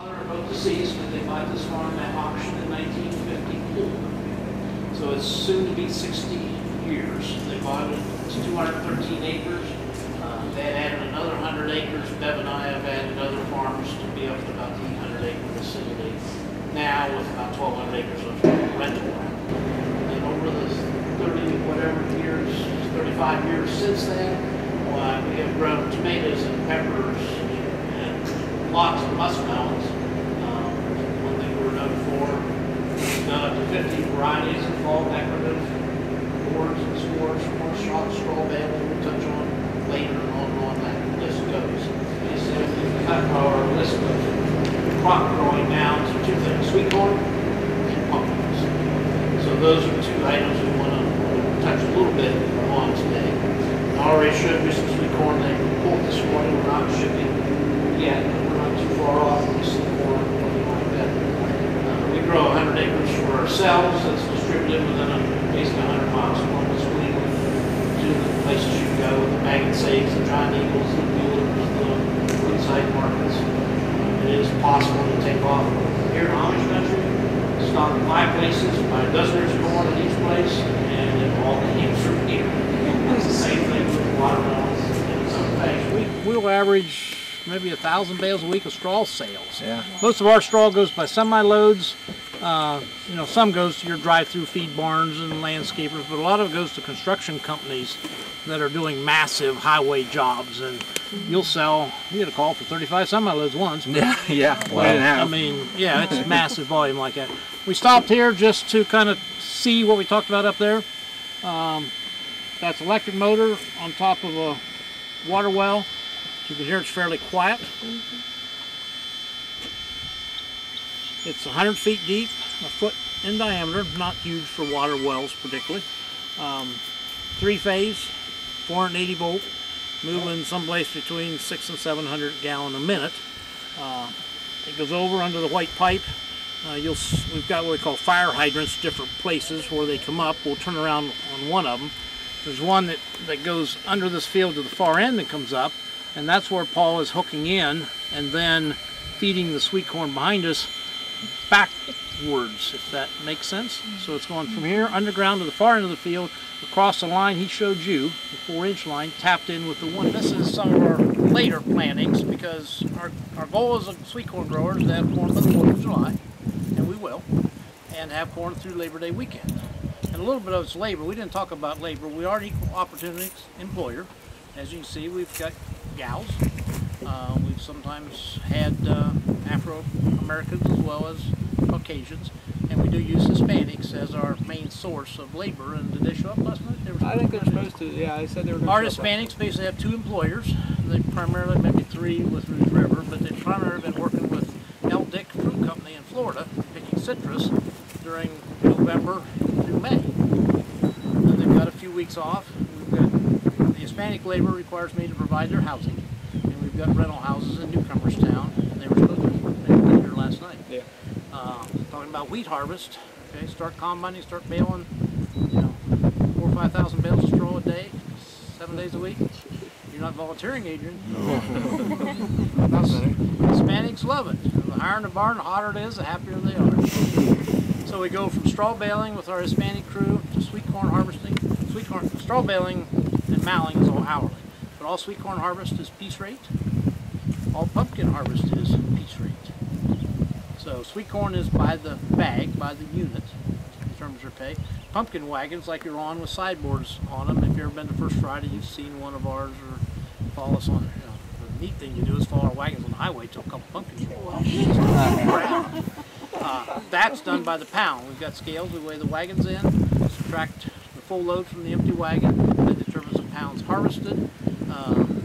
They're both deceased, but they bought this farm at auction in 1954. So it's soon to be 60 years. They bought it, it's 213 acres. They had added another 100 acres. Bev and I have added other farms to be up to about the 800 acre vicinity. Now with about 1,200 acres of rental land. And over the 30 whatever years, 35 years since then, we have grown tomatoes and peppers and lots of muskmelons. One thing we're known for, we've done up to 50 varieties of fall decorative gourds and spores, more straw baling we'll touch on later on that list goes. So we've cut our list of crop growing down to two things, sweet corn and pumpkins. So those are the two items we want to touch a little bit on today. I already showed you some sweet corn they pulled this morning. We're not shipping yet, but we're not too far off from sweet corn, something like that. We grow 100 acres for ourselves. It's distributed within basically 100 miles from the Sweden to the places you go, the Bag and Saves, the Giant Eagles, the Buellers, the roadside markets. It is possible to take off here in Amish country, stop at 5 places, buy a dozen of corn at each place, and it all came through here. It's the same thing with watermelons and some things. We'll average maybe 1,000 bales a week of straw sales. Yeah. Most of our straw goes by semi-loads. You know, some goes to your drive-through feed barns and landscapers, but a lot of it goes to construction companies that are doing massive highway jobs, and you get a call for 35 semi-loads once. Yeah. Well, I mean, yeah, it's massive volume like that. We stopped here just to kind of see what we talked about up there. That's electric motor on top of a water well. You can hear it's fairly quiet. It's 100 feet deep, a foot in diameter, not huge for water wells particularly. 3-phase, 480 volt, moving someplace between 600 and 700 gallon a minute. It goes over under the white pipe. We've got what we call fire hydrants, different places where they come up. We'll turn around on one of them. There's one that goes under this field to the far end and comes up, and that's where Paul is hooking in and then feeding the sweet corn behind us backwards, if that makes sense. So it's going from here underground to the far end of the field, across the line he showed you, the 4-inch line, tapped in with the 1. This is some of our later plantings, because our goal as a sweet corn grower is to have corn by the 4th of July, and we will, and have corn through Labor Day weekend. And a little bit of it's labor. We didn't talk about labor. We are an equal opportunity employer. As you can see, we've got gals. We've sometimes had Afro-Americans as well as Caucasians, and we do use Hispanics as our main source of labor. And did they show up last night? I think they're supposed to. Yeah, they said they were going to Our Hispanics basically have 2 employers. They primarily, maybe 3 with Rouge River, but they've primarily been working with El Dick Fruit Company in Florida, picking citrus during November through May. And they've got a few weeks off. The Hispanic labor requires me to provide their housing, and we've got rental houses in Newcomerstown, and they were supposed to be here last night. Yeah. Talking about wheat harvest. Okay, start combining, start baling, 4,000 or 5,000 bales of straw a day, 7 days a week. You're not volunteering, Adrian. Hispanics love it. The higher in the barn, the hotter it is, the happier they are. So we go from straw baling with our Hispanic crew to sweet corn harvesting. Straw baling and malling is all hourly, but all sweet corn harvest is piece rate. All pumpkin harvest is piece rate. So sweet corn is by the bag, by the unit, in terms of your pay. Pumpkin wagons, like you're on with sideboards on them. If you've ever been to First Friday, you've seen one of ours, or follow us on. The neat thing to do is follow our wagons on the highway till a couple pumpkins roll out. That's done by the pound. We've got scales. We weigh the wagons in, subtract the full load from the empty wagon. That determines the pounds harvested.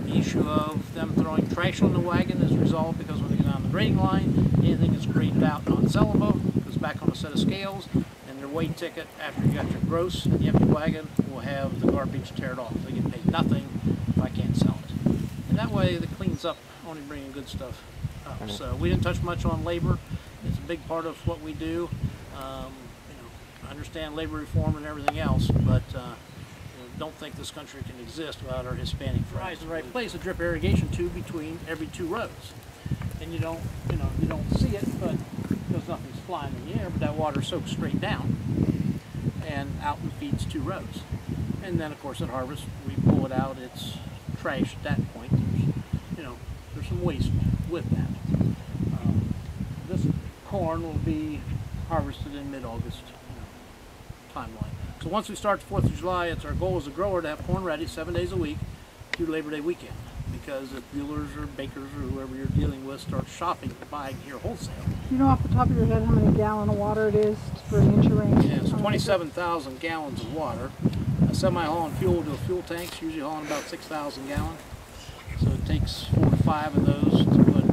The issue of them throwing trash on the wagon is resolved because when they get on the grading line, anything that's graded out non-sellable goes back on a set of scales, and their weight ticket after you got your gross in the empty wagon will have the garbage teared off. They get paid nothing if I can't sell it. And that way it cleans up, only bringing good stuff up. So we didn't touch much on labor. It's a big part of what we do. I understand labor reform and everything else, but don't think this country can exist without our Hispanic friends. In the right place, a drip irrigation tube between every 2 rows. and you don't see it, but because nothing's flying in the air, but that water soaks straight down and out and feeds 2 rows. And then of course at harvest we pull it out, it's trash at that point. There's some waste with that. This corn will be harvested in mid-August timeline. So once we start the 4th of July, it's our goal as a grower to have corn ready 7 days a week through Labor Day weekend. Because if dealers or bakers or whoever you're dealing with start shopping, buying here wholesale. Do you know off the top of your head how many gallon of water it is for an inch of rain? Yeah, it's 27,000 gallons of water. A semi-hauling fuel to a fuel tank's usually hauling about 6,000 gallons. So it takes 4 to 5 of those to put